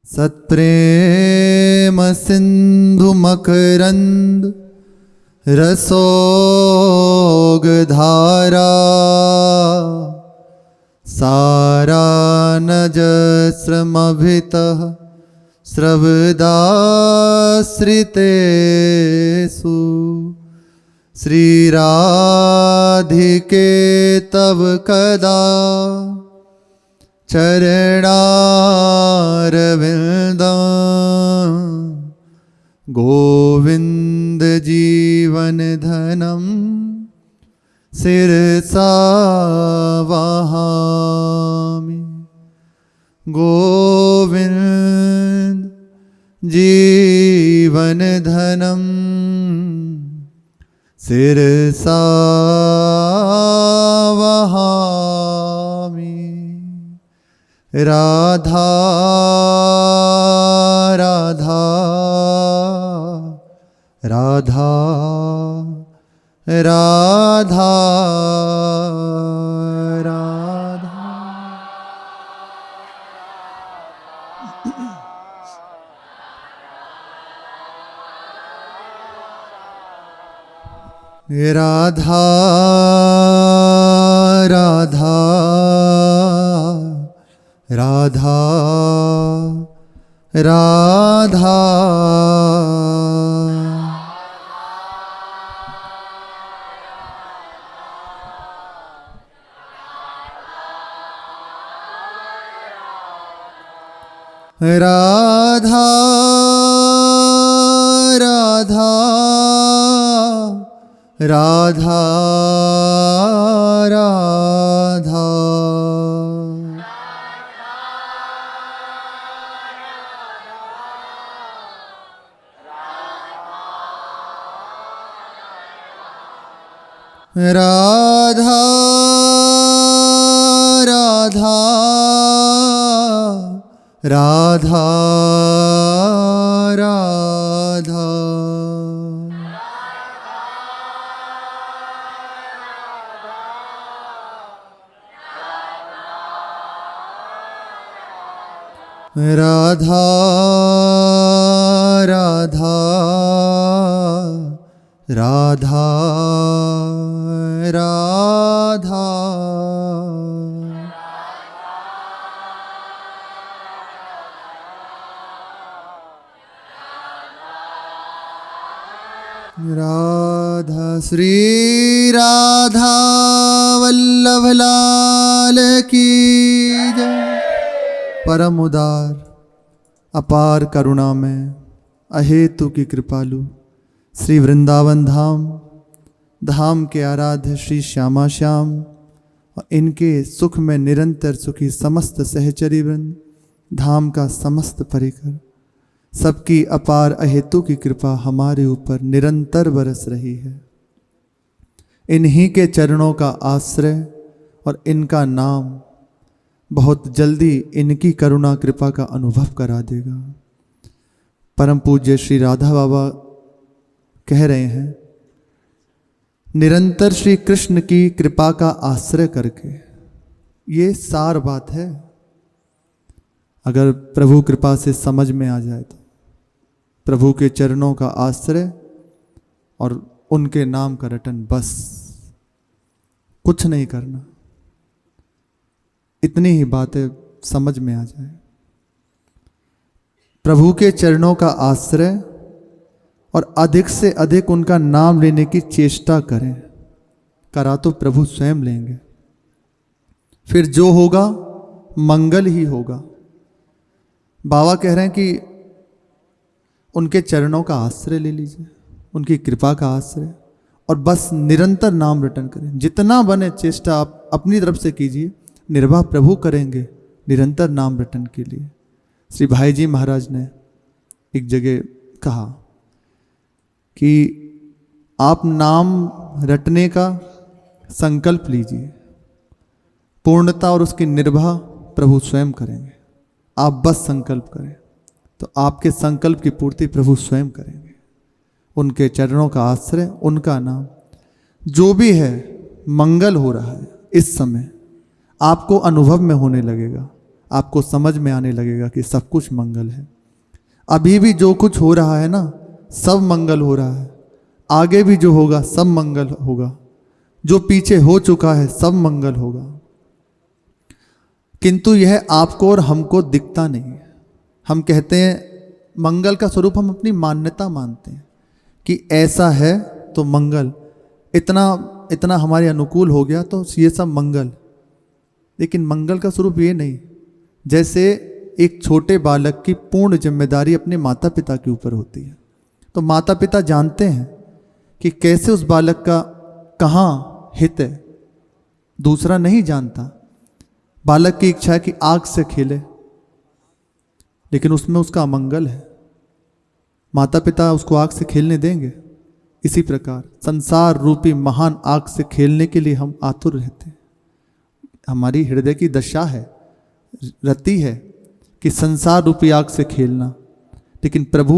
सत्प्रेम सिंधु मकरंद रसोग धारा सारा नजस्रमभितः स्रवदाश्रितेषु श्रीराधिके तव कदा चरणारविंदं गोविंद जीवन धनम शिरसा वहामि। गोविंद जीवन धनम शिरसा वहामि। राधा राधा राधा राधा राधा। राधा राधा राधा राधा राधा राधा राधा राधा। राधा राधा राधा राधा। राधा राधा राधा राधा। राधा श्री राधा वल्लभ लाल की जय। परम उदार अपार करुणा में अहेतु की कृपालु श्री वृंदावन धाम धाम के आराध्य श्री श्यामा श्याम और इनके सुख में निरंतर सुखी समस्त सहचरी वृंद धाम का समस्त परिकर सबकी अपार अहेतु की कृपा हमारे ऊपर निरंतर बरस रही है। इन्हीं के चरणों का आश्रय और इनका नाम बहुत जल्दी इनकी करुणा कृपा का अनुभव करा देगा। परम पूज्य श्री राधा बाबा कह रहे हैं, निरंतर श्री कृष्ण की कृपा का आश्रय करके, ये सार बात है। अगर प्रभु कृपा से समझ में आ जाए तो प्रभु के चरणों का आश्रय और उनके नाम का रटन, बस कुछ नहीं करना, इतनी ही बातें समझ में आ जाए। प्रभु के चरणों का आश्रय और अधिक से अधिक उनका नाम लेने की चेष्टा करें। करा तो प्रभु स्वयं लेंगे, फिर जो होगा मंगल ही होगा। बाबा कह रहे हैं कि उनके चरणों का आश्रय ले लीजिए, उनकी कृपा का आश्रय, और बस निरंतर नाम रटन करें। जितना बने चेष्टा आप अपनी तरफ से कीजिए, निर्वाह प्रभु करेंगे निरंतर नाम रटन के लिए। श्री भाई जी महाराज ने एक जगह कहा कि आप नाम रटने का संकल्प लीजिए, पूर्णता और उसकी निर्वाह प्रभु स्वयं करेंगे। आप बस संकल्प करें तो आपके संकल्प की पूर्ति प्रभु स्वयं करेंगे। उनके चरणों का आश्रय, उनका नाम, जो भी है मंगल हो रहा है इस समय आपको अनुभव में होने लगेगा। आपको समझ में आने लगेगा कि सब कुछ मंगल है। अभी भी जो कुछ हो रहा है ना, सब मंगल हो रहा है। आगे भी जो होगा सब मंगल होगा। जो पीछे हो चुका है सब मंगल होगा। किंतु यह आपको और हमको दिखता नहीं है। हम कहते हैं मंगल का स्वरूप, हम अपनी मान्यता मानते हैं कि ऐसा है तो मंगल, इतना इतना हमारे अनुकूल हो गया तो ये सब मंगल। लेकिन मंगल का स्वरूप ये नहीं। जैसे एक छोटे बालक की पूर्ण जिम्मेदारी अपने माता पिता के ऊपर होती है, तो माता पिता जानते हैं कि कैसे उस बालक का कहाँ हित है, दूसरा नहीं जानता। बालक की इच्छा है कि आग से खेले, लेकिन उसमें उसका अमंगल है, माता पिता उसको आग से खेलने देंगे? इसी प्रकार संसार रूपी महान आग से खेलने के लिए हम आतुर रहते हैं। हमारी हृदय की दशा है, रति है कि संसार रूपी आग से खेलना। लेकिन प्रभु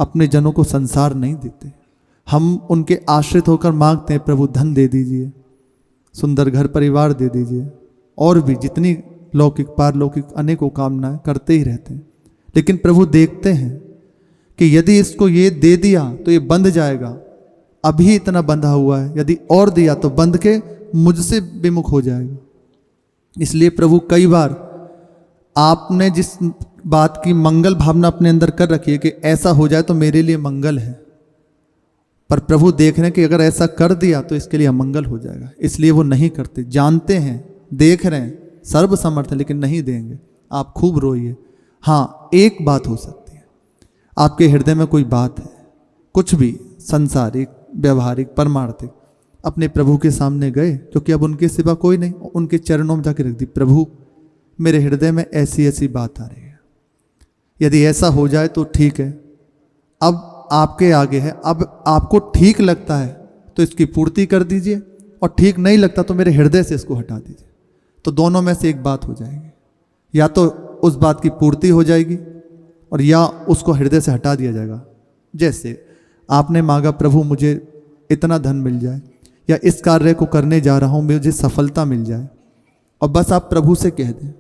अपने जनों को संसार नहीं देते। हम उनके आश्रित होकर मांगते हैं, प्रभु धन दे दीजिए, सुंदर घर परिवार दे दीजिए, और भी जितनी लौकिक पारलौकिक अनेकों कामनाएं करते ही रहते हैं। लेकिन प्रभु देखते हैं कि यदि इसको ये दे दिया तो ये बंध जाएगा, अभी इतना बंधा हुआ है, यदि और दिया तो बंध के मुझसे विमुख हो जाएगा। इसलिए प्रभु कई बार आपने जिस बात की मंगल भावना अपने अंदर कर रखी है कि ऐसा हो जाए तो मेरे लिए मंगल है, पर प्रभु देख रहे हैं कि अगर ऐसा कर दिया तो इसके लिए अमंगल हो जाएगा। इसलिए वो नहीं करते। जानते हैं, देख रहे हैं, सर्वसमर्थ है, लेकिन नहीं देंगे। आप खूब रोइए। हाँ, एक बात हो सकती है, आपके हृदय में कोई बात है, कुछ भी संसारिक, व्यवहारिक, परमार्थिक, अपने प्रभु के सामने गए, क्योंकि अब उनके सिवा कोई नहीं, उनके चरणों में जाके रख दी, प्रभु मेरे हृदय में ऐसी ऐसी बात आ रही है, यदि ऐसा हो जाए तो ठीक है, अब आपके आगे है, अब आपको ठीक लगता है तो इसकी पूर्ति कर दीजिए, और ठीक नहीं लगता तो मेरे हृदय से इसको हटा दीजिए। तो दोनों में से एक बात हो जाएगी, या तो उस बात की पूर्ति हो जाएगी और या उसको हृदय से हटा दिया जाएगा। जैसे आपने मांगा, प्रभु मुझे इतना धन मिल जाए, या इस कार्य को करने जा रहा हूँ मुझे सफलता मिल जाए, और बस आप प्रभु से कह दें,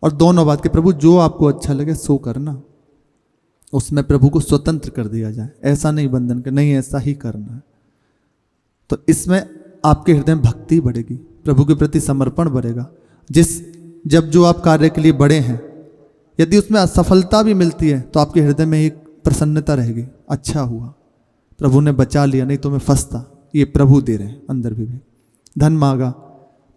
और दोनों बात के प्रभु जो आपको अच्छा लगे सो करना, उसमें प्रभु को स्वतंत्र कर दिया जाए। ऐसा नहीं बंधन कर, नहीं ऐसा ही करना है। तो इसमें आपके हृदय में भक्ति बढ़ेगी, प्रभु के प्रति समर्पण बढ़ेगा। जब जो आप कार्य के लिए बड़े हैं, यदि उसमें असफलता भी मिलती है तो आपके हृदय में एक प्रसन्नता रहेगी, अच्छा हुआ प्रभु ने बचा लिया, नहीं तो मैं फंसता। ये प्रभु दे रहे हैं अंदर भी। धन मांगा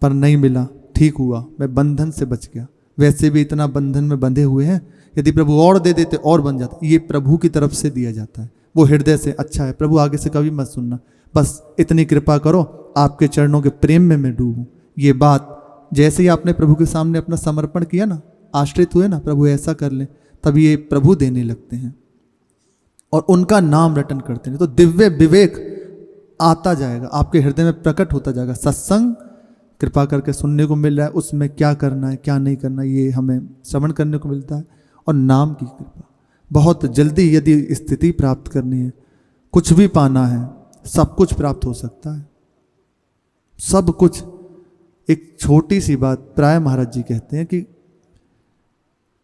पर नहीं मिला, ठीक हुआ, मैं बंधन से बच गया। वैसे भी इतना बंधन में बंधे हुए हैं, यदि प्रभु और दे देते और बन जाता। ये प्रभु की तरफ से दिया जाता है, वो हृदय से। अच्छा है प्रभु, आगे से कभी मत सुनना, बस इतनी कृपा करो, आपके चरणों के प्रेम में मैं डूबूं। ये बात जैसे ही आपने प्रभु के सामने अपना समर्पण किया ना, आश्रित हुए ना, प्रभु ऐसा कर ले, तब ये प्रभु देने लगते हैं और उनका नाम रटन करते हैं। तो दिव्य विवेक आता जाएगा, आपके हृदय में प्रकट होता जाएगा। सत्संग कृपा करके सुनने को मिल रहा है, उसमें क्या करना है क्या नहीं करना ये हमें श्रवण करने को मिलता है। और नाम की कृपा बहुत जल्दी, यदि स्थिति प्राप्त करनी है, कुछ भी पाना है, सब कुछ प्राप्त हो सकता है, सब कुछ। एक छोटी सी बात प्राय महाराज जी कहते हैं कि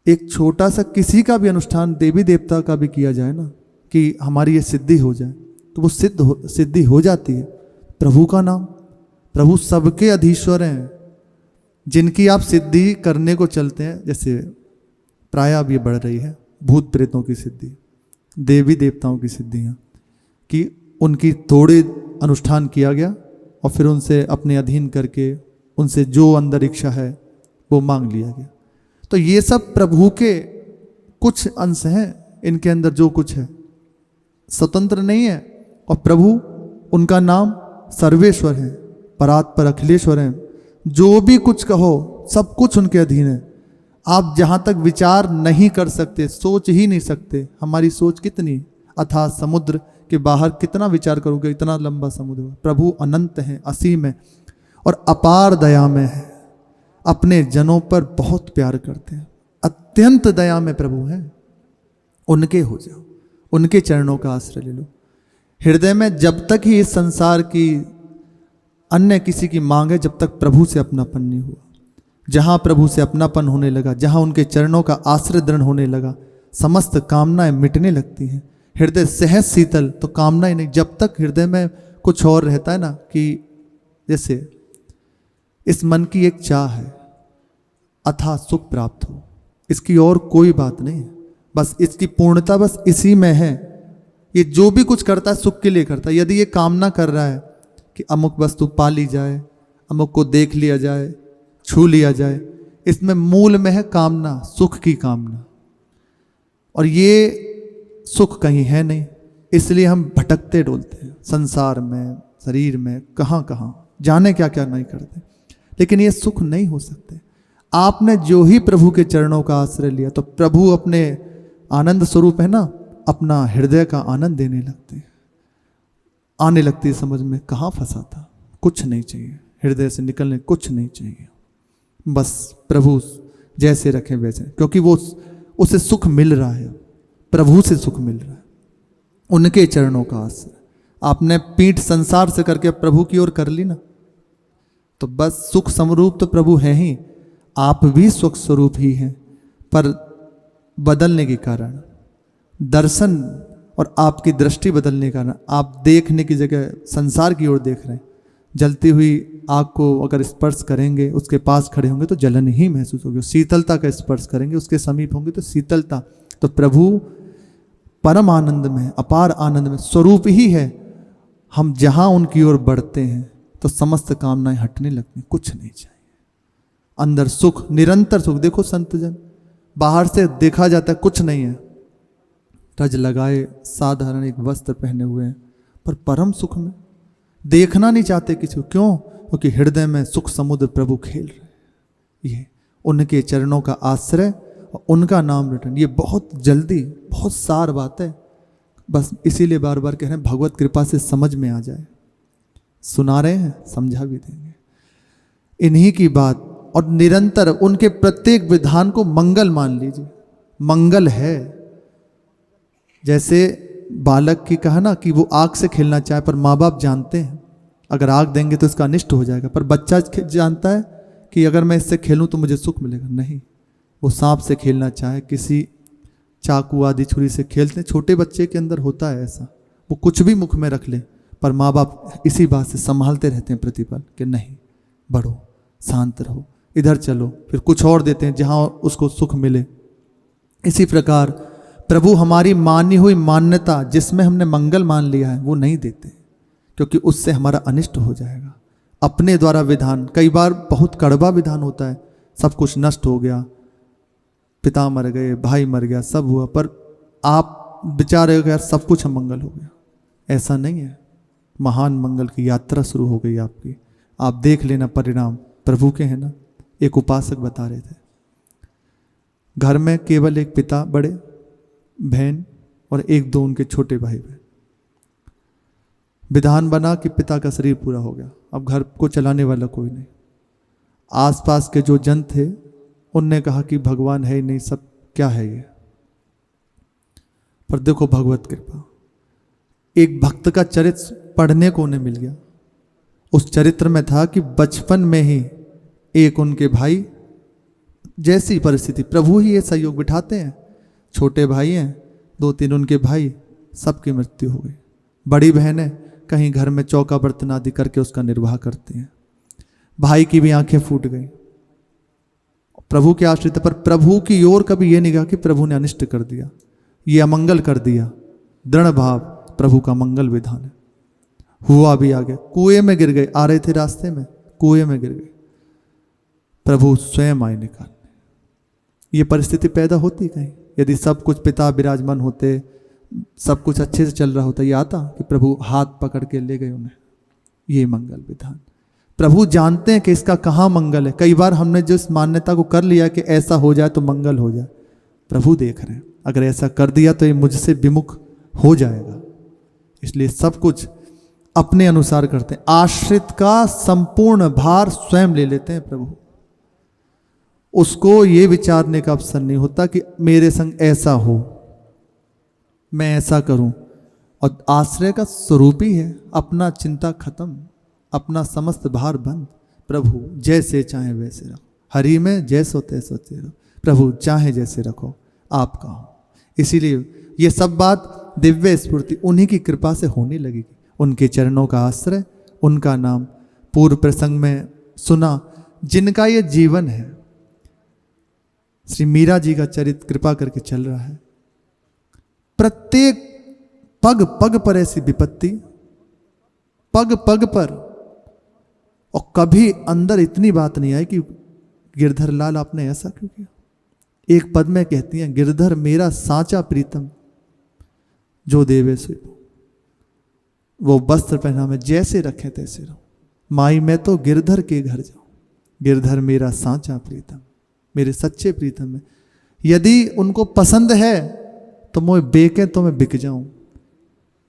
एक छोटा सा किसी का भी अनुष्ठान देवी देवता का भी किया जाए ना, कि हमारी ये सिद्धि हो जाए, तो वो सिद्धि हो जाती है। प्रभु का नाम, प्रभु सबके अधीश्वर हैं, जिनकी आप सिद्धि करने को चलते हैं। जैसे प्राय अब ये बढ़ रही है भूत प्रेतों की सिद्धि, देवी देवताओं की सिद्धियाँ, कि उनकी थोड़े अनुष्ठान किया गया और फिर उनसे अपने अधीन करके उनसे जो अंदर इच्छा है वो मांग लिया गया। तो ये सब प्रभु के कुछ अंश हैं, इनके अंदर जो कुछ है स्वतंत्र नहीं है। और प्रभु, उनका नाम सर्वेश्वर है, परात्पर अखिलेश्वर है। जो भी कुछ कहो सब कुछ उनके अधीन है। आप जहाँ तक विचार नहीं कर सकते, सोच ही नहीं सकते। हमारी सोच कितनी अथाह समुद्र के बाहर कितना विचार करोगे, इतना लंबा समुद्र। प्रभु अनंत है, असीम है और अपार दया में है, अपने जनों पर बहुत प्यार करते हैं, अत्यंत दया में प्रभु हैं। उनके हो जाओ, उनके चरणों का आश्रय ले लो। हृदय में जब तक ही इस संसार की अन्य किसी की मांग है, जब तक प्रभु से अपनापन नहीं हुआ। जहाँ प्रभु से अपनापन होने लगा, जहाँ उनके चरणों का आश्रय दृढ़ होने लगा, समस्त कामनाएं मिटने लगती हैं। हृदय सहज शीतल, तो कामनाएं नहीं। जब तक हृदय में कुछ और रहता है ना, कि जैसे इस मन की एक चाह है अथाह सुख प्राप्त हो, इसकी और कोई बात नहीं है, बस इसकी पूर्णता बस इसी में है। ये जो भी कुछ करता है सुख के लिए करता है। यदि ये कामना कर रहा है कि अमुक वस्तु पा ली जाए, अमुक को देख लिया जाए, छू लिया जाए, इसमें मूल में है कामना, सुख की कामना, और ये सुख कहीं है नहीं। इसलिए हम भटकते डोलते हैं संसार में, शरीर में, कहाँ कहाँ जाने क्या क्या नहीं करते। लेकिन ये सुख नहीं हो सकते। आपने जो ही प्रभु के चरणों का आश्रय लिया, तो प्रभु अपने आनंद स्वरूप है ना, अपना हृदय का आनंद देने लगते हैं। आने लगती है समझ में, कहाँ फंसा था, कुछ नहीं चाहिए, हृदय से निकलने कुछ नहीं चाहिए, बस प्रभु जैसे रखें वैसे, क्योंकि वो उसे सुख मिल रहा है, प्रभु से सुख मिल रहा है, उनके चरणों का आश्रय। आपने पीठ संसार से करके प्रभु की ओर कर ली ना, तो बस सुख स्वरूप तो प्रभु है ही, आप भी सुख स्वरूप ही हैं, पर बदलने के कारण, दर्शन और आपकी दृष्टि बदलने के कारण आप देखने की जगह संसार की ओर देख रहे हैं। जलती हुई आग को अगर स्पर्श करेंगे, उसके पास खड़े होंगे तो जलन ही महसूस होगी। शीतलता का स्पर्श करेंगे, उसके समीप होंगे तो शीतलता। तो प्रभु परम आनंद में, अपार आनंद में स्वरूप ही है। हम जहाँ उनकी ओर बढ़ते हैं तो समस्त कामनाएं हटने लगती हैं, कुछ नहीं चाहिए। अंदर सुख, निरंतर सुख। देखो संतजन, बाहर से देखा जाता है कुछ नहीं है, रज लगाए साधारण एक वस्त्र पहने हुए हैं, पर परम सुख में देखना नहीं चाहते किसी को। क्यों? क्योंकि हृदय में सुख समुद्र प्रभु खेल रहे। ये उनके चरणों का आश्रय और उनका नाम रटन, ये बहुत जल्दी, बहुत सार बात है। बस इसीलिए बार बार कह रहे हैं, भगवत कृपा से समझ में आ जाए। सुना रहे हैं, समझा भी देंगे इन्हीं की बात। और निरंतर उनके प्रत्येक विधान को मंगल मान लीजिए, मंगल है। जैसे बालक की कहा ना कि वो आग से खेलना चाहे, पर माँ बाप जानते हैं अगर आग देंगे तो इसका अनिष्ट हो जाएगा, पर बच्चा जानता है कि अगर मैं इससे खेलूं तो मुझे सुख मिलेगा। नहीं, वो सांप से खेलना चाहे, किसी चाकू आदि छुरी से खेलते हैं, छोटे बच्चे के अंदर होता है ऐसा, वो कुछ भी मुख में रख ले, पर माँ बाप इसी बात से संभालते रहते हैं प्रतिपल कि नहीं, बढ़ो, शांत रहो, इधर चलो, फिर कुछ और देते हैं जहाँ उसको सुख मिले। इसी प्रकार प्रभु हमारी मानी हुई मान्यता, जिसमें हमने मंगल मान लिया है, वो नहीं देते, क्योंकि उससे हमारा अनिष्ट हो जाएगा। अपने द्वारा विधान, कई बार बहुत कड़वा विधान होता है, सब कुछ नष्ट हो गया, पिता मर गए, भाई मर गया, सब हुआ, पर आप बेचारे हो गया, सब कुछ मंगल हो गया। ऐसा नहीं है। महान मंगल की यात्रा शुरू हो गई आपकी। आप देख लेना, परिणाम प्रभु के हैं ना। एक उपासक बता रहे थे, घर में केवल एक पिता बड़े, बहन और एक दो उनके छोटे भाई बहन। विधान बना कि पिता का शरीर पूरा हो गया, अब घर को चलाने वाला कोई नहीं। आसपास के जो जन थे उनने कहा कि भगवान है ही नहीं, सब क्या है ये। पर देखो भगवत कृपा, एक भक्त का चरित्र पढ़ने को उन्हें मिल गया। उस चरित्र में था कि बचपन में ही एक उनके भाई, जैसी परिस्थिति प्रभु ही ये सहयोग बिठाते हैं, छोटे भाई हैं, दो तीन उनके भाई, सबकी मृत्यु हो गई। बड़ी बहनें कहीं घर में चौका बर्तन आदि करके उसका निर्वाह करती हैं। भाई की भी आंखें फूट गई। प्रभु के आश्रित, पर प्रभु की ओर कभी ये नहीं कहा कि प्रभु ने अनिष्ट कर दिया, ये अमंगल कर दिया। दृढ़ भाव, प्रभु का मंगल विधान है। हुआ भी आगे, कुएं में गिर गए, आ रहे थे रास्ते में, कुएं में गिर गए, प्रभु स्वयं आए निकालने। ये परिस्थिति पैदा होती कहीं? यदि सब कुछ पिता विराजमान होते, सब कुछ अच्छे से चल रहा होता, ये आता कि प्रभु हाथ पकड़ के ले गए उन्हें? ये मंगल विधान। प्रभु जानते हैं कि इसका कहाँ मंगल है। कई बार हमने जिस मान्यता को कर लिया कि ऐसा हो जाए तो मंगल हो जाए, प्रभु देख रहे हैं अगर ऐसा कर दिया तो ये मुझसे विमुख हो जाएगा। इसलिए सब कुछ अपने अनुसार करते हैं। आश्रित का संपूर्ण भार स्वयं ले लेते हैं प्रभु। उसको ये विचारने का अवसर नहीं होता कि मेरे संग ऐसा हो, मैं ऐसा करूं। और आश्रय का स्वरूप ही है अपना चिंता खत्म, अपना समस्त भार बंद, प्रभु जैसे चाहे वैसे रहो। हरि में जैसो तैसो तेरो, प्रभु चाहे जैसे रखो आपका हो। इसीलिए ये सब बात दिव्य स्फूर्ति उन्हीं की कृपा से होने लगेगी। उनके चरणों का आश्रय, उनका नाम पूर्व प्रसंग में सुना, जिनका ये जीवन है। श्री मीरा जी का चरित्र कृपा करके चल रहा है। प्रत्येक पग पग पर ऐसी विपत्ति, पग पग पर, और कभी अंदर इतनी बात नहीं आई कि गिरधर लाल आपने ऐसा क्यों किया। एक पद में कहती हैं, गिरधर मेरा साचा प्रीतम जो देवे सो, वो वस्त्र पहना में जैसे रखे तैसे रहो, माई मैं तो गिरधर के घर जाऊं, गिरधर मेरा साचा प्रीतम, मेरे सच्चे प्रीतम है। यदि उनको पसंद है तो मोए बेके तो मैं बिक जाऊं,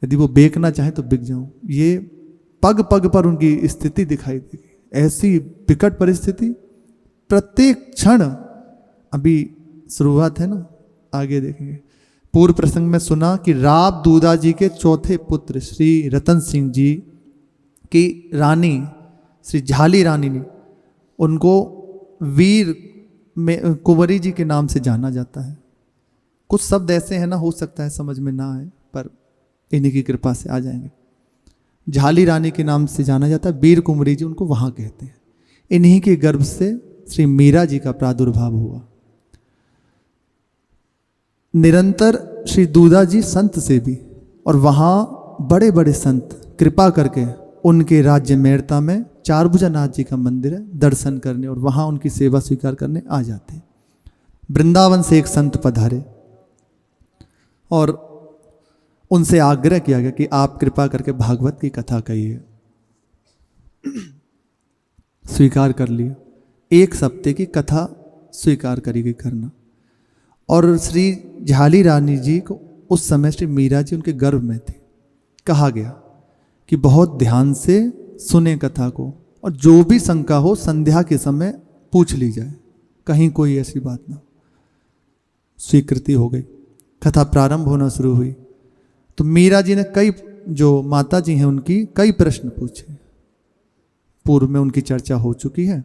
यदि वो बेकना चाहे तो बिक जाऊं। ये पग पग पर उनकी स्थिति दिखाई देगी, ऐसी विकट परिस्थिति प्रत्येक क्षण। अभी शुरुआत है ना, आगे देखेंगे। पूर्व प्रसंग में सुना कि राव दूदा जी के चौथे पुत्र श्री रतन सिंह जी की रानी श्री झाली रानी ने, उनको वीर में कुंवरी जी के नाम से जाना जाता है। कुछ शब्द ऐसे हैं ना, हो सकता है समझ में ना आए, पर इन्हीं की कृपा से आ जाएंगे। झाली रानी के नाम से जाना जाता है, वीर कुंवरी जी उनको वहां कहते हैं। इन्हीं के गर्भ से श्री मीरा जी का प्रादुर्भाव हुआ। निरंतर श्री दूदा जी संत से भी, और वहाँ बड़े बड़े संत कृपा करके उनके राज्य मेड़ता में चारभुजानाथ जी का मंदिर है, दर्शन करने और वहाँ उनकी सेवा स्वीकार करने आ जाते हैं। वृंदावन से एक संत पधारे और उनसे आग्रह किया गया कि आप कृपा करके भागवत की कथा कहिए। स्वीकार कर लिया, एक सप्ताह की कथा स्वीकार करी गई करना। और श्री झाली रानी जी को उस समय श्री मीरा जी उनके गर्भ में थे। कहा गया कि बहुत ध्यान से सुने कथा को, और जो भी शंका हो संध्या के समय पूछ ली जाए, कहीं कोई ऐसी बात ना हो। स्वीकृति हो गई, कथा प्रारंभ होना शुरू हुई। तो मीरा जी ने कई, जो माता जी हैं उनकी, कई प्रश्न पूछे। पूर्व में उनकी चर्चा हो चुकी है।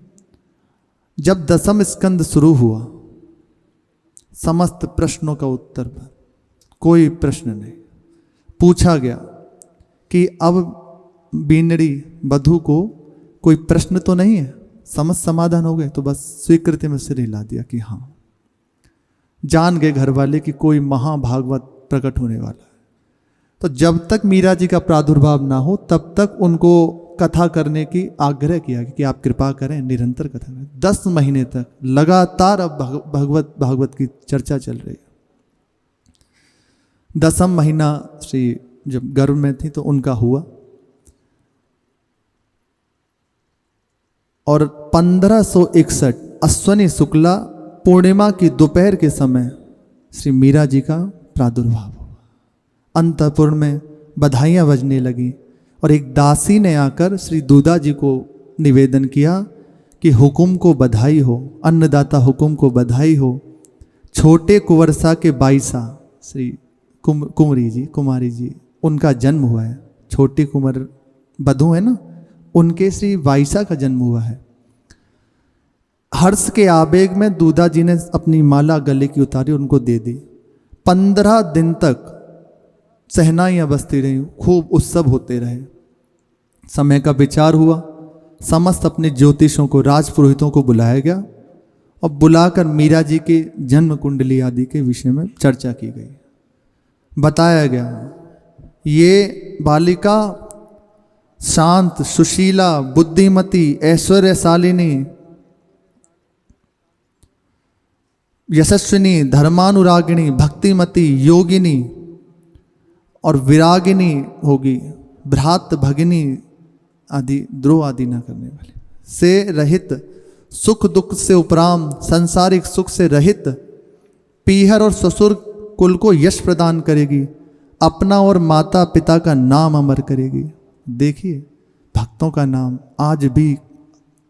जब दसम स्कंद शुरू हुआ, समस्त प्रश्नों का उत्तर, कोई प्रश्न नहीं पूछा गया कि अब बीनड़ी वधू को कोई प्रश्न तो नहीं है, समस्त समाधान हो गए। तो बस स्वीकृति में सिर हिला दिया कि हाँ, जान गए घर वाले कि कोई महाभागवत प्रकट होने वाला है। तो जब तक मीरा जी का प्रादुर्भाव ना हो तब तक उनको कथा करने की आग्रह किया कि आप कृपा करें, निरंतर कथा करें। 10 महीने तक लगातार अब भागवत की चर्चा चल रही है। 10वां महीना श्री जब गर्भ में थी तो उनका हुआ, और 1561 अश्वनी शुक्ला पूर्णिमा की दोपहर के समय श्री मीरा जी का प्रादुर्भाव हुआ। अंतःपुर में बधाइयाँ बजने लगी, और एक दासी ने आकर श्री दूदा जी को निवेदन किया कि हुकुम को बधाई हो, अन्नदाता हुकुम को बधाई हो। छोटे कुंवरसा के बाईसा श्री कुमारी जी उनका जन्म हुआ है। छोटी कुंवर बधू है ना, उनके श्री वाइसा का जन्म हुआ है। हर्ष के आवेग में दूदा जी ने अपनी माला गले की उतारी, उनको दे दी। 15 दिन तक सहनाइयाँ बजती रही, खूब उत्सव होते रहे। समय का विचार हुआ, समस्त अपने ज्योतिषों को, राजपुरोहितों को बुलाया गया, और बुलाकर मीरा जी के जन्म कुंडली आदि के विषय में चर्चा की गई। बताया गया ये बालिका शांत, सुशीला, बुद्धिमती, ऐश्वर्यशालिनी, यशस्विनी, धर्मानुरागिणी, भक्तिमती, योगिनी और विरागिनी होगी। भ्रात भगिनी आदि द्रोह आदि न करने वाले, से रहित, सुख दुख से उपराम, सांसारिक सुख से रहित, पीहर और ससुर कुल को यश प्रदान करेगी, अपना और माता पिता का नाम अमर करेगी। देखिए, भक्तों का नाम आज भी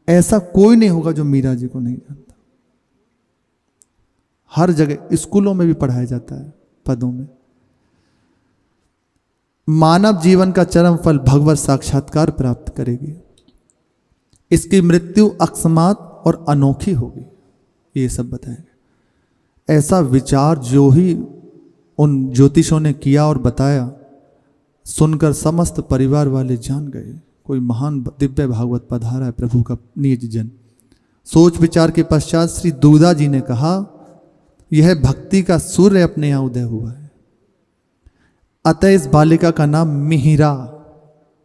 ऐसा कोई नहीं होगा जो मीरा जी को नहीं जानता। हर जगह स्कूलों में भी पढ़ाया जाता है, पदों में। मानव जीवन का चरम फल भगवत साक्षात्कार प्राप्त करेगी। इसकी मृत्यु अकस्मात और अनोखी होगी, ये सब बताएंगे। ऐसा विचार जो ही उन ज्योतिषों ने किया और बताया, सुनकर समस्त परिवार वाले जान गए कोई महान दिव्य भागवत पधारा है, प्रभु का निज जन। सोच विचार के पश्चात श्री दूधा जी ने कहा, यह भक्ति का सूर्य अपने यहां उदय हुआ है, अतः इस बालिका का नाम मिहिरा,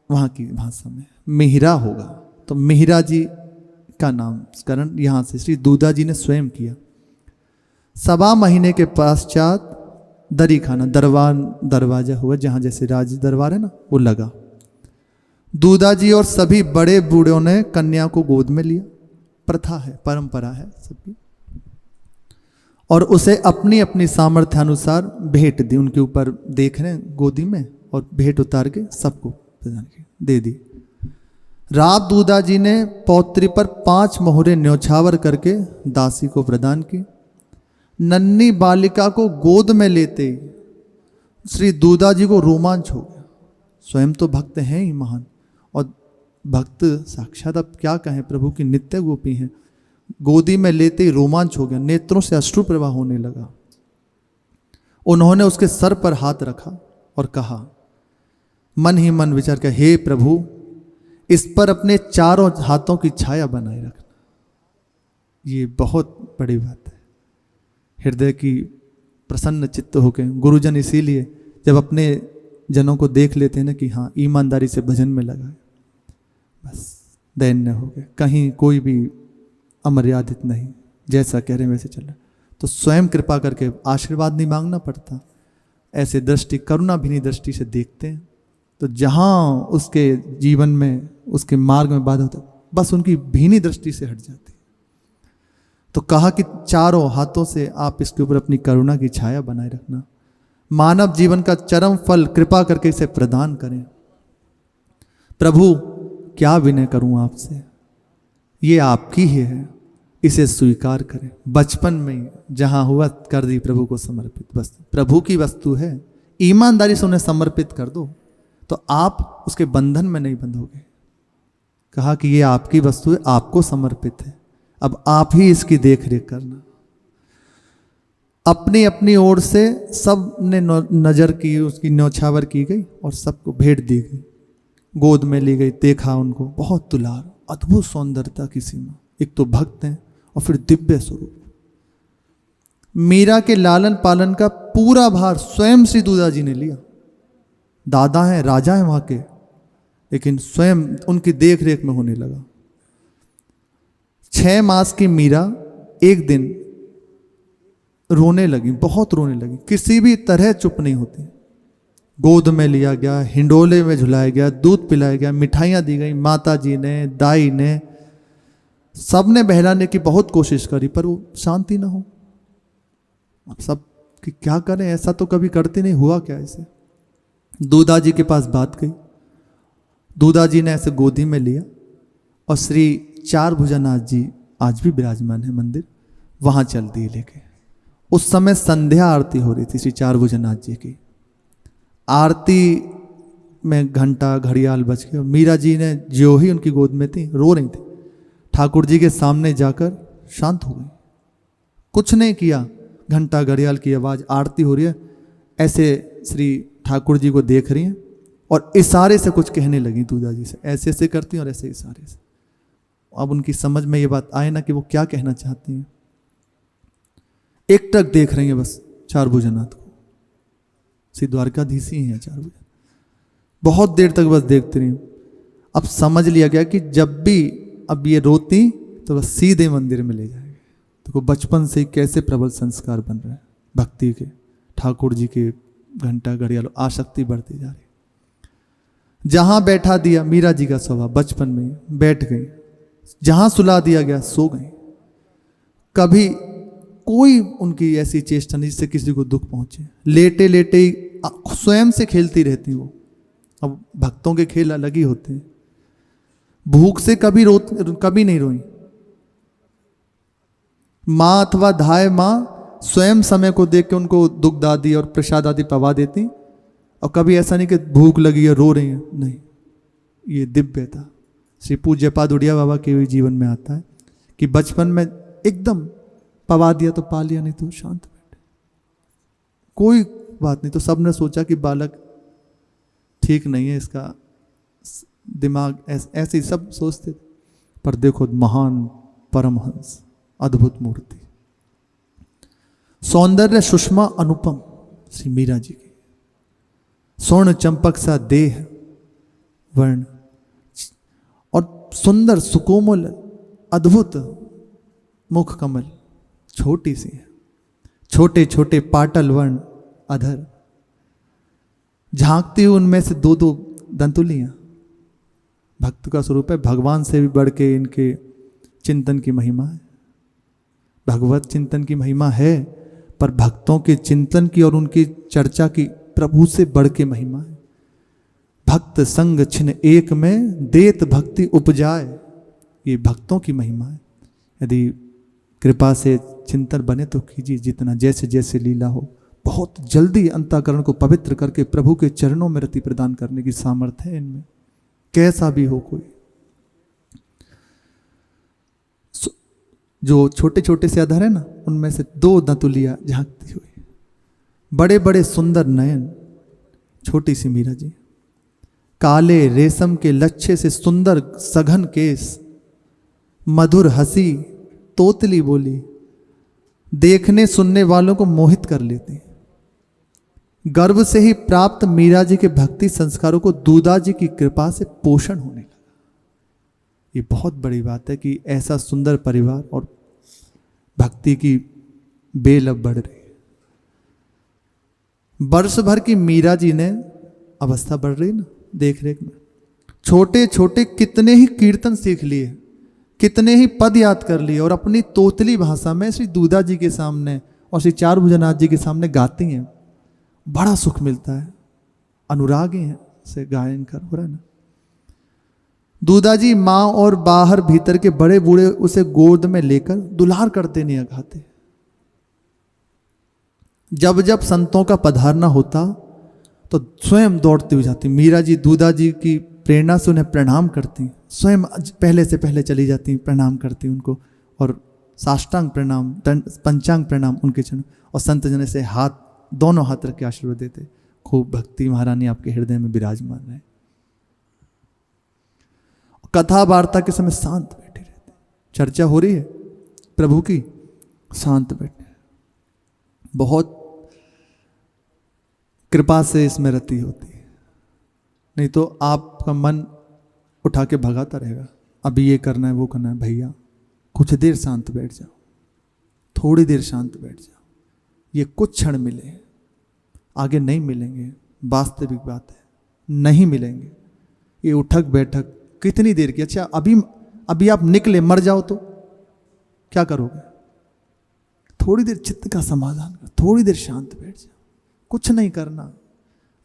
वहां की भाषा में मिहिरा होगा। तो मिहिरा जी का नामकरण यहां से श्री दूधा जी ने स्वयं किया। 1.25 महीने के पश्चात दरी खाना दरवाजा हुआ, जहां जैसे राज दरबार है ना, वो लगा। दूधा जी और सभी बड़े बूढ़ों ने कन्या को गोद में लिया, प्रथा है, परंपरा है सबकी, और उसे अपनी अपनी सामर्थ्यानुसार भेंट दी। उनके ऊपर देख रहे हैं गोदी में, और भेंट उतार के सबको प्रदान की, दे दी। रात दूधा जी ने पौत्री पर 5 मोहरे न्योछावर करके दासी को प्रदान की। नन्ही बालिका को गोद में लेते ही श्री दूधा जी को रोमांच हो गया। स्वयं तो भक्त हैं ही महान, और भक्त साक्षात अब क्या कहें, प्रभु की नित्य गोपी हैं। गोदी में लेते ही रोमांच हो गया, नेत्रों से अश्रु प्रवाह होने लगा। उन्होंने उसके सर पर हाथ रखा और कहा, मन ही मन विचार किया, हे प्रभु, इस पर अपने चारों हाथों की छाया बनाए रखना। ये बहुत बड़ी बात है, हृदय की प्रसन्न चित्त होकर। गुरुजन इसीलिए जब अपने जनों को देख लेते हैं ना कि हाँ ईमानदारी से भजन में लगा है, बस दैन्य हो गए, कहीं कोई भी अमर्यादित नहीं, जैसा कह रहे हैं वैसे चल रहा, तो स्वयं कृपा करके आशीर्वाद नहीं मांगना पड़ता। ऐसे दृष्टि, करुणा भीनी दृष्टि से देखते हैं, तो जहाँ उसके जीवन में, उसके मार्ग में बाधा होता, बस उनकी भीनी दृष्टि से हट जाती। तो कहा कि चारों हाथों से आप इसके ऊपर अपनी करुणा की छाया बनाए रखना। मानव जीवन का चरम फल कृपा करके इसे प्रदान करें। प्रभु क्या विनय करूं आपसे, ये आपकी ही है, इसे स्वीकार करें। बचपन में जहां हुआ कर दी प्रभु को समर्पित वस्तु, प्रभु की वस्तु है, ईमानदारी से उन्हें समर्पित कर दो, तो आप उसके बंधन में नहीं बंधोगे। कहा कि ये आपकी वस्तु है, आपको समर्पित है, अब आप ही इसकी देख रेख करना। अपनी अपनी ओर से सब ने नजर की, उसकी न्योछावर की गई और सबको भेंट दी गई, गोद में ली गई। देखा उनको, बहुत दुलार, अद्भुत सौंदर्यता की सीमा। एक तो भक्त हैं और फिर दिव्य स्वरूप। मीरा के लालन पालन का पूरा भार स्वयं श्री दूधा जी ने लिया। दादा हैं, राजा हैं वहां के, लेकिन स्वयं उनकी देख रेख में होने लगा। 6 मास की मीरा एक दिन रोने लगी, बहुत रोने लगी, किसी भी तरह चुप नहीं होती। गोद में लिया गया, हिंडोले में झुलाया गया, दूध पिलाया गया, मिठाइयाँ दी गई। माता जी ने, दाई ने, सब ने बहलाने की बहुत कोशिश करी, पर वो शांति ना हो। अब सब कि क्या करें, ऐसा तो कभी करते नहीं, हुआ क्या ऐसे। दूधा जी के पास बात गई। दूधा जी ने ऐसे गोदी में लिया और श्री चार भुजानाथ जी आज भी विराजमान है मंदिर, वहां चल दिए लेके। उस समय संध्या आरती हो रही थी श्री चार भुजानाथ जी की। आरती में घंटा घड़ियाल बज गया। मीरा जी ने जो ही उनकी गोद में थी, रो रही थी, ठाकुर जी के सामने जाकर शांत हो गई, कुछ नहीं किया। घंटा घड़ियाल की आवाज, आरती हो रही है, ऐसे श्री ठाकुर जी को देख रही हैं और इशारे से कुछ कहने लगी दूधा जी से, ऐसे ऐसे करती हैं और ऐसे इशारे से। अब उनकी समझ में ये बात आए ना कि वो क्या कहना चाहती हैं। एक टक देख रही हैं बस चार भुजनाथ को, श्री द्वारकाधीश ही हैं चार भुजन। बहुत देर तक बस देखती रही। अब समझ लिया गया कि जब भी अब ये रोती तो बस सीधे मंदिर में ले जाएंगे। तो बचपन से कैसे प्रबल संस्कार बन रहे हैं भक्ति के, ठाकुर जी के घंटा घड़ियाल, आसक्ति बढ़ती जा रही। जहां बैठा दिया, मीरा जी का स्वभाव बचपन में, बैठ गई। जहां सुला दिया गया सो गई। कभी कोई उनकी ऐसी चेष्टा नहीं जिससे किसी को दुख पहुंचे। लेटे लेटे ही स्वयं से खेलती रहती वो। अब भक्तों के खेल अलग ही होते हैं। भूख से कभी नहीं रोई। माँ अथवा धाय माँ स्वयं समय को देख के उनको दुग्ध आदि और प्रसाद आदि पवा देती, और कभी ऐसा नहीं कि भूख लगी है रो रही है, नहीं। ये दिव्यता श्री पूज्य पाद उड़िया बाबा के जीवन में आता है कि बचपन में एकदम पवा दिया तो पा लिया, नहीं तो शांत बैठे, कोई बात नहीं। तो सबने सोचा कि बालक ठीक नहीं है, इसका दिमाग ऐसे ही सब सोचते थे। पर देखो महान परमहंस, अद्भुत मूर्ति, सौंदर्य सुषमा अनुपम श्री मीरा जी की, स्वर्ण चंपक सा देह वर्ण और सुंदर सुकोमल अद्भुत मुख कमल, छोटी सी है, छोटे छोटे पाटल वर्ण अधर, झांकती हुई उनमें से दो दो दंतुलियां। भक्त का स्वरूप है, भगवान से भी बढ़ के इनके चिंतन की महिमा है। भगवत चिंतन की महिमा है, पर भक्तों के चिंतन की और उनकी चर्चा की प्रभु से बढ़ के महिमा है। भक्त संग छिन एक में देत भक्ति उपजाए, ये भक्तों की महिमा है। यदि कृपा से चिंतन बने तो कीजिए, जितना जैसे जैसे लीला हो। बहुत जल्दी अंतःकरण को पवित्र करके प्रभु के चरणों में रति प्रदान करने की सामर्थ्य है इनमें, कैसा भी हो कोई। जो छोटे छोटे से अधर है ना, उनमें से दो दंतुलियां झांकती हुई, बड़े बड़े सुंदर नयन, छोटी सी मीरा जी, काले रेशम के लच्छे से सुंदर सघन केस, मधुर हंसी, तोतली बोली, देखने सुनने वालों को मोहित कर लेती। गर्भ से ही प्राप्त मीरा जी के भक्ति संस्कारों को दूधा जी की कृपा से पोषण होने लगा। ये बहुत बड़ी बात है कि ऐसा सुंदर परिवार और भक्ति की बेल अब बढ़ रही है। वर्ष भर की मीरा जी ने अवस्था बढ़ रही ना देख रेख में, छोटे छोटे कितने ही कीर्तन सीख लिए, कितने ही पद याद कर लिए और अपनी तोतली भाषा में श्री दूधा जी के सामने और श्री चारुभुजनाथ जी के सामने गाती हैं। बड़ा सुख मिलता है, अनुरागी हैं से गायन कर हो रहा है ना। दूधा जी माँ और बाहर भीतर के बड़े बूढ़े उसे गोद में लेकर दुलार करते नहीं खाते। जब जब संतों का पधारना होता तो स्वयं दौड़ती हुई जाती। मीरा जी दूधा जी की प्रेरणा से उन्हें प्रणाम करती, स्वयं पहले से पहले चली जाती, प्रणाम करती उनको और साष्टांग प्रणाम, पंचांग प्रणाम उनके चरण, और संत जन से हाथ, दोनों हाथ रख के आशीर्वाद देते। खूब भक्ति महारानी आपके हृदय में विराजमान रहे। कथा वार्ता के समय शांत बैठे रहते, चर्चा हो रही है प्रभु की, शांत बैठे, बहुत कृपा से इसमें रति होती है। नहीं तो आपका मन उठा के भगाता रहेगा, अभी ये करना है वो करना है। भैया कुछ देर शांत बैठ जाओ, थोड़ी देर शांत बैठ जाओ, ये कुछ क्षण मिले, आगे नहीं मिलेंगे, वास्तविक बात है, नहीं मिलेंगे। ये उठक बैठक कितनी देर की, अच्छा अभी आप निकले मर जाओ तो क्या करोगे? थोड़ी देर चित्त का समाधान कर, थोड़ी देर शांत बैठ जाओ, कुछ नहीं करना।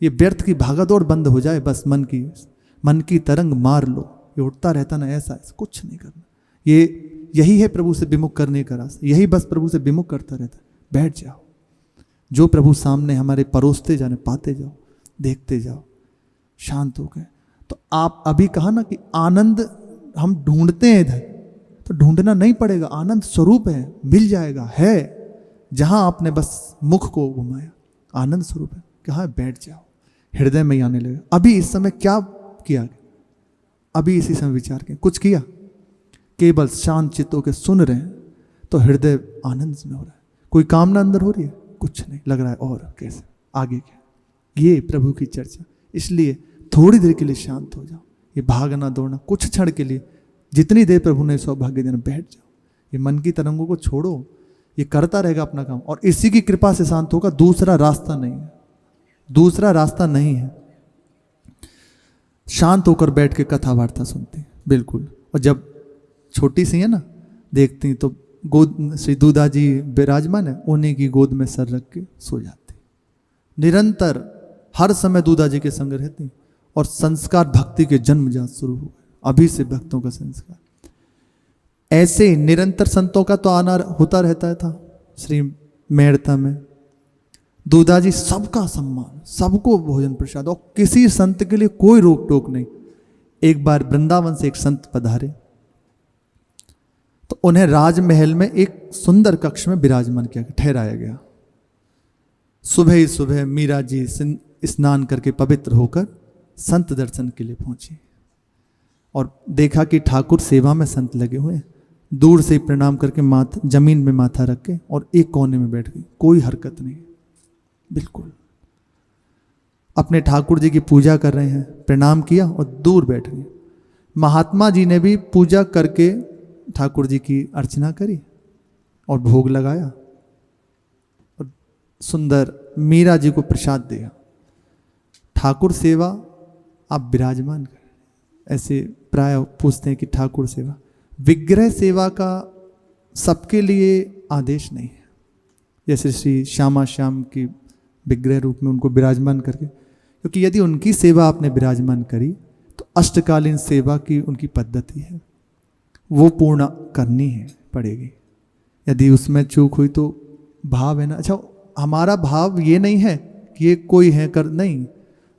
ये व्यर्थ की भागदौड़ बंद हो जाए, बस मन की तरंग मार लो, ये उठता रहता ना ऐसा कुछ नहीं करना। यही है प्रभु से विमुख करने का रास्ता, यही बस प्रभु से विमुख करता रहता। बैठ जाओ, जो प्रभु सामने हमारे परोसते जाने, पाते जाओ, देखते जाओ, शांत हो गए। तो आप अभी कहा ना कि आनंद हम ढूंढते हैं इधर, तो ढूंढना नहीं पड़ेगा, आनंद स्वरूप है, मिल जाएगा, है जहां आपने बस मुख को घुमाया, आनंद स्वरूप है। कहा बैठ जाओ, हृदय में ही आने लगेगा। अभी इस समय क्या किया, अभी इसी समय विचार किया, कुछ किया, केवल शांत चित्त होकर सुन रहे हैं तो हृदय आनंद में हो रहा है। कोई कामना अंदर हो रही है, कुछ नहीं लग रहा है, और कैसे आगे क्या, ये प्रभु की चर्चा। इसलिए थोड़ी देर के लिए शांत हो जाओ, ये भागना दौड़ना कुछ क्षण के लिए, जितनी देर प्रभु ने सौभाग्य देना, बैठ जाओ। ये मन की तरंगों को छोड़ो, ये करता रहेगा अपना काम, और इसी की कृपा से शांत होगा। दूसरा रास्ता नहीं है, दूसरा रास्ता नहीं है। शांत होकर बैठ के कथा वार्ता सुनते, बिल्कुल। और जब छोटी सी है ना, देखती तो गोद श्री दूधा जी विराजमान है, उन्हीं की गोद में सर रख के सो जाती। निरंतर हर समय दूधा जी के संग रहती, और संस्कार भक्ति के जन्मजात शुरू हो गए। अभी से भक्तों का संस्कार ऐसे निरंतर संतों का तो आना होता रहता था श्री मेहरता में। दूधा जी सबका सम्मान, सबको भोजन प्रसाद, और किसी संत के लिए कोई रोक टोक नहीं। एक बार वृंदावन से एक संत पधारे, तो तो उन्हें राजमहल में एक सुंदर कक्ष में विराजमान किया गया, ठहराया गया। सुबह ही सुबह मीरा जी स्नान करके पवित्र होकर संत दर्शन के लिए पहुंची और देखा कि ठाकुर सेवा में संत लगे हुए हैं। दूर से प्रणाम करके जमीन में माथा रख के और एक कोने में बैठ गई, कोई हरकत नहीं, बिल्कुल अपने ठाकुर जी की पूजा कर रहे हैं। प्रणाम किया और दूर बैठ गए। महात्मा जी ने भी पूजा करके ठाकुर जी की अर्चना करी और भोग लगाया और सुंदर मीरा जी को प्रसाद दिया। ठाकुर सेवा आप विराजमान करें। ऐसे प्राय पूछते हैं कि ठाकुर सेवा, विग्रह सेवा का सबके लिए आदेश नहीं है। जैसे श्री श्यामा श्याम की विग्रह रूप में उनको विराजमान करके, क्योंकि यदि उनकी सेवा आपने विराजमान करी तो अष्टकालीन सेवा की उनकी पद्धति है, वो पूर्ण करनी है पड़ेगी। यदि उसमें चूक हुई तो भाव है ना, अच्छा हमारा भाव ये नहीं है कि ये कोई है कर, नहीं,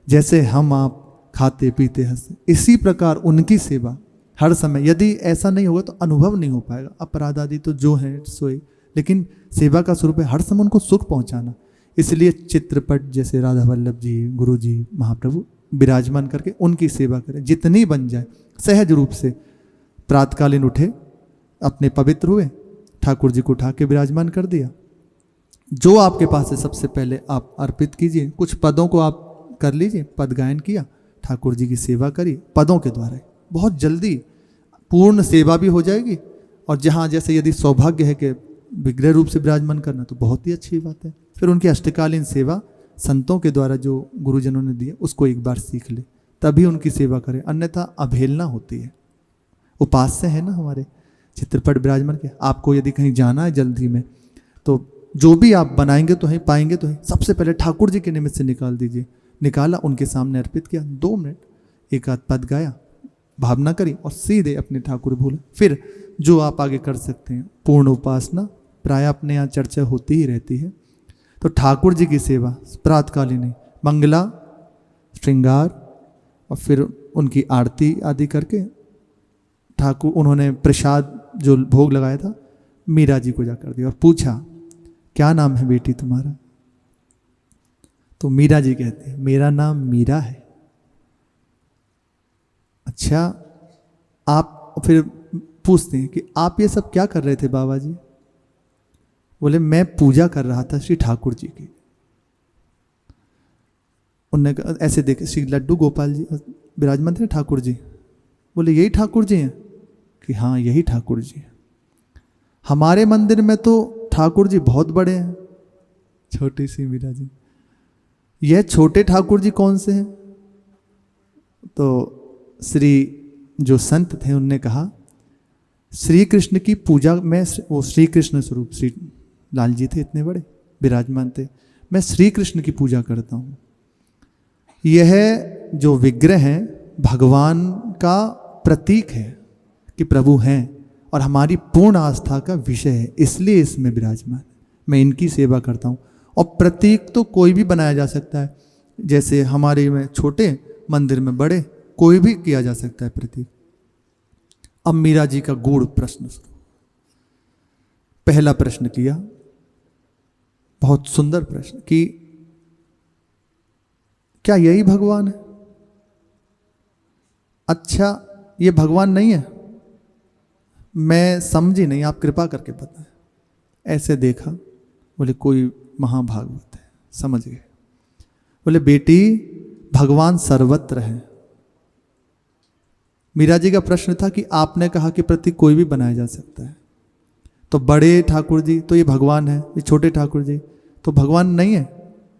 जैसे हम आप खाते पीते हंसते, इसी प्रकार उनकी सेवा हर समय। यदि ऐसा नहीं होगा तो अनुभव नहीं हो पाएगा। अपराध आदि तो जो है सोए, लेकिन सेवा का स्वरूप है हर समय उनको सुख पहुंचाना। इसलिए चित्रपट जैसे राधा वल्लभ जी, गुरु जी, महाप्रभु विराजमान करके उनकी सेवा करें, जितनी बन जाए। सहज रूप से प्रातकालीन उठे, अपने पवित्र हुए, ठाकुर जी को उठा के विराजमान कर दिया। जो आपके पास है सबसे पहले आप अर्पित कीजिए। कुछ पदों को आप कर लीजिए, पद गायन किया, ठाकुर जी की सेवा करी पदों के द्वारा, बहुत जल्दी पूर्ण सेवा भी हो जाएगी। और जहाँ जैसे यदि सौभाग्य है कि विग्रह रूप से विराजमान करना तो बहुत ही अच्छी बात है। फिर उनकी अष्टकालीन सेवा संतों के द्वारा जो गुरुजनों ने दिए उसको एक बार सीख ले, तभी उनकी सेवा करें, अन्यथा अवहेलना होती है। उपास्य है ना हमारे चित्रपट विराजमान के। आपको यदि कहीं जाना है जल्दी में तो जो भी आप बनाएंगे तो है, पाएंगे तो है, सबसे पहले ठाकुर जी के निमित्त से निकाल दीजिए। निकाला, उनके सामने अर्पित किया, 2 मिनट एक आध पद गाया, भावना करी और सीधे अपने ठाकुर भूले। फिर जो आप आगे कर सकते हैं, पूर्ण उपासना प्राय अपने यहाँ चर्चा होती ही रहती है। तो ठाकुर जी की सेवा प्रातकालीन मंगला, श्रृंगार और फिर उनकी आरती आदि करके ठाकुर, उन्होंने प्रसाद जो भोग लगाया था मीरा जी को जाकर दिया और पूछा क्या नाम है बेटी तुम्हारा? तो मीरा जी कहते हैं मेरा नाम मीरा है। अच्छा, आप फिर पूछते हैं कि आप ये सब क्या कर रहे थे बाबा जी? बोले मैं पूजा कर रहा था श्री ठाकुर जी की। उन्होंने ऐसे देखे, श्री लड्डू गोपाल जी विराजमान थे ठाकुर जी। बोले यही ठाकुर जी हैं? कि हाँ यही ठाकुर जी हैं। हमारे मंदिर में तो ठाकुर जी बहुत बड़े हैं, छोटी सी मीरा जी। यह छोटे ठाकुर जी कौन से हैं? तो श्री जो संत थे उनने कहा श्री कृष्ण की पूजा में, वो श्री कृष्ण स्वरूप श्री लाल जी थे, इतने बड़े विराजमान थे, मैं श्री कृष्ण की पूजा करता हूँ। यह जो विग्रह है भगवान का प्रतीक है कि प्रभु हैं और हमारी पूर्ण आस्था का विषय है, इसलिए इसमें विराजमान मैं इनकी सेवा करता हूँ। और प्रतीक तो कोई भी बनाया जा सकता है, जैसे हमारे में छोटे मंदिर में बड़े, कोई भी किया जा सकता है प्रतीक। अब मीरा जी का गूढ़ प्रश्न, पहला प्रश्न किया, बहुत सुंदर प्रश्न, कि क्या यही भगवान है? अच्छा ये भगवान नहीं है? मैं समझी नहीं, आप कृपा करके बताएं। ऐसे देखा, बोले कोई महाभागवत है, समझ गए। बोले बेटी भगवान सर्वत्र है। मीरा जी का प्रश्न था कि आपने कहा कि प्रतीक कोई भी बनाया जा सकता है, तो बड़े ठाकुर जी तो ये भगवान है, ये छोटे ठाकुर जी तो भगवान नहीं है,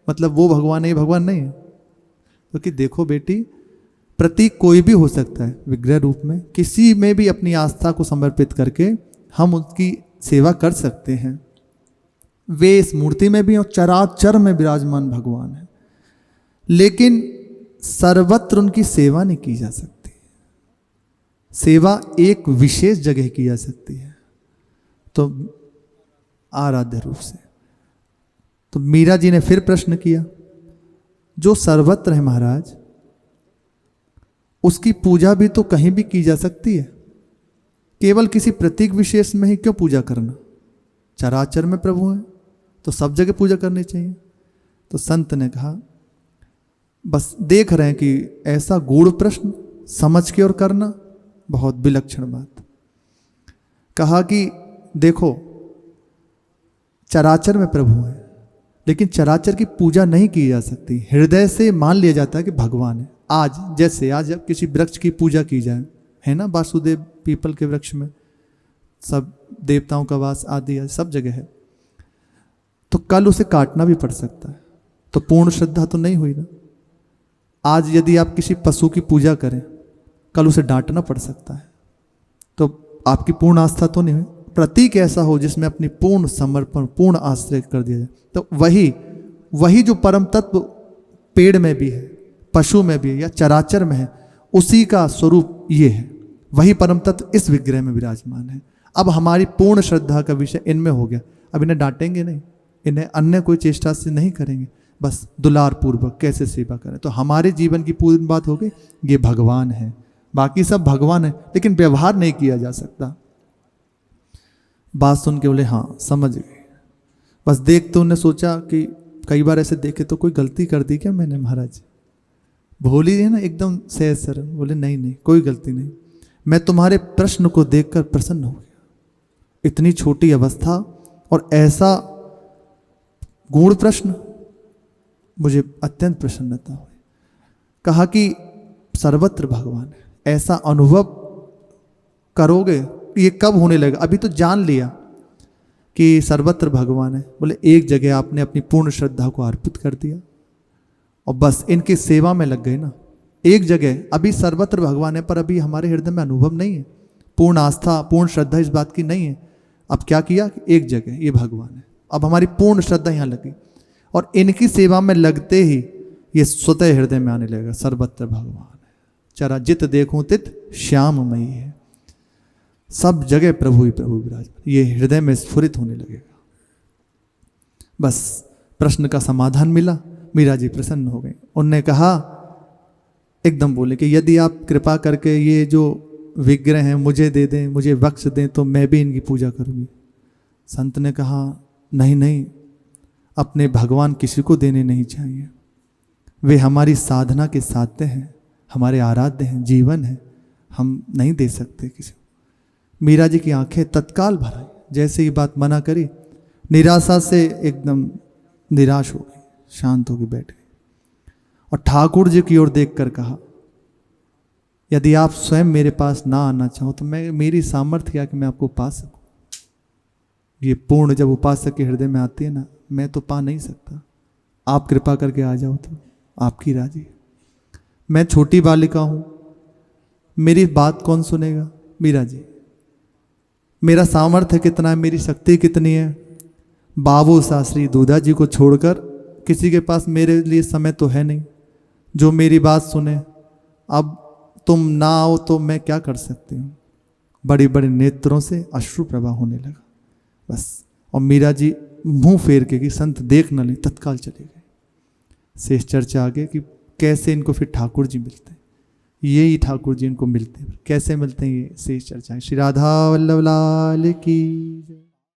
मतलब वो भगवान है ये भगवान नहीं है। क्योंकि देखो बेटी, प्रतीक कोई भी हो सकता है, विग्रह रूप में किसी में भी अपनी आस्था को समर्पित करके हम उसकी सेवा कर सकते हैं। वे इस मूर्ति में भी और चराचर में विराजमान भगवान है, लेकिन सर्वत्र उनकी सेवा नहीं की जा सकती। सेवा एक विशेष जगह की जा सकती है, तो आराध्य रूप से। तो मीरा जी ने फिर प्रश्न किया, जो सर्वत्र है महाराज, उसकी पूजा भी तो कहीं भी की जा सकती है। केवल किसी प्रतीक विशेष में ही क्यों पूजा करना? चराचर में प्रभु हैं तो सब जगह पूजा करनी चाहिए। तो संत ने कहा, बस देख रहे हैं कि ऐसा गूढ़ प्रश्न समझ के और करना बहुत विलक्षण बात। कहा कि देखो, चराचर में प्रभु है, लेकिन चराचर की पूजा नहीं की जा सकती। हृदय से मान लिया जाता है कि भगवान है। आज जैसे आज जब किसी वृक्ष की पूजा की जाए, है ना, वासुदेव पीपल के वृक्ष में सब देवताओं का वास आदि सब जगह है, तो कल उसे काटना भी पड़ सकता है, तो पूर्ण श्रद्धा तो नहीं हुई ना। आज यदि आप किसी पशु की पूजा करें, कल उसे डांटना पड़ सकता है, तो आपकी पूर्ण आस्था तो नहीं हुई। प्रतीक ऐसा हो जिसमें अपनी पूर्ण समर्पण, पूर्ण आश्रय कर दिया जाए, तो वही जो परम तत्व पेड़ में भी है, पशु में भी है, या चराचर में है, उसी का स्वरूप ये है। वही परम तत्व इस विग्रह में विराजमान है। अब हमारी पूर्ण श्रद्धा का विषय इनमें हो गया। अब इन्हें डांटेंगे नहीं, इन्हें अन्य कोई चेष्टा से नहीं करेंगे, बस दुलार पूर्वक कैसे सेवा करें। तो हमारे जीवन की पूर्ण बात हो गई, ये भगवान है, बाकी सब भगवान है, लेकिन व्यवहार नहीं किया जा सकता। बात सुन के बोले हाँ समझ गए। बस देख तो उन्हें सोचा कि कई बार ऐसे देखे तो कोई गलती कर दी क्या मैंने महाराज? भोली है ना एकदम सहज सरल। बोले नहीं नहीं, कोई गलती नहीं, मैं तुम्हारे प्रश्न को देखकर प्रसन्न हो गया। इतनी छोटी अवस्था और ऐसा गूढ़ प्रश्न, मुझे अत्यंत प्रसन्नता हुई। कहा कि सर्वत्र भगवान है, ऐसा अनुभव करोगे, ये कब होने लगा? अभी तो जान लिया कि सर्वत्र भगवान है। बोले एक जगह आपने अपनी पूर्ण श्रद्धा को अर्पित कर दिया और बस इनकी सेवा में लग गए ना। एक जगह अभी सर्वत्र भगवान है, पर अभी हमारे हृदय में अनुभव नहीं है, पूर्ण आस्था, पूर्ण श्रद्धा इस बात की नहीं है। अब क्या किया कि एक जगह ये भगवान है, अब हमारी पूर्ण श्रद्धा यहाँ लगी और इनकी सेवा में लगते ही ये स्वतः हृदय में आने लगेगा, सर्वत्र भगवान है। चरा जित देखूं तित श्याममयी है, सब जगह प्रभु ही प्रभु विराजमान, ये हृदय में स्फुरित होने लगेगा। बस प्रश्न का समाधान मिला, मीरा जी प्रसन्न हो गए। उनने कहा, एकदम बोले कि यदि आप कृपा करके ये जो विग्रह हैं मुझे दे दें, मुझे बख्श दें, तो मैं भी इनकी पूजा करूँगी। संत ने कहा नहीं नहीं, अपने भगवान किसी को देने नहीं चाहिए, वे हमारी साधना के साध्य हैं, हमारे आराध्य हैं, जीवन है, हम नहीं दे सकते किसी को। मीरा जी की आंखें तत्काल भर आई, जैसे ही बात मना करी निराशा से एकदम निराश हो गई, शांत होकर बैठ गई और ठाकुर जी की ओर देखकर कहा, यदि आप स्वयं मेरे पास ना आना चाहो तो मैं, मेरी सामर्थ्य क्या कि मैं आपको पा सकूं। ये पूर्ण जब उपासक के हृदय में आती है ना, मैं तो पा नहीं सकता, आप कृपा करके आ जाओ तो आपकी राजी। मैं छोटी बालिका हूं, मेरी बात कौन सुनेगा? मीरा जी, मेरा सामर्थ्य कितना है, मेरी शक्ति कितनी है? बाबू शास्त्री दूधा जी को छोड़कर किसी के पास मेरे लिए समय तो है नहीं जो मेरी बात सुने। अब तुम ना आओ तो मैं क्या कर सकती हूँ? बड़े बड़े नेत्रों से अश्रु प्रवाह होने लगा बस। और मीरा जी मुंह फेर के कि संत देख न ले, तत्काल चले गए। शेष चर्चा आगे कि कैसे इनको फिर ठाकुर जी मिलते हैं, यही ठाकुर जी इनको मिलते हैं, कैसे मिलते हैं, ये शेष चर्चा है। श्री राधा वल्लभ लाल की जय।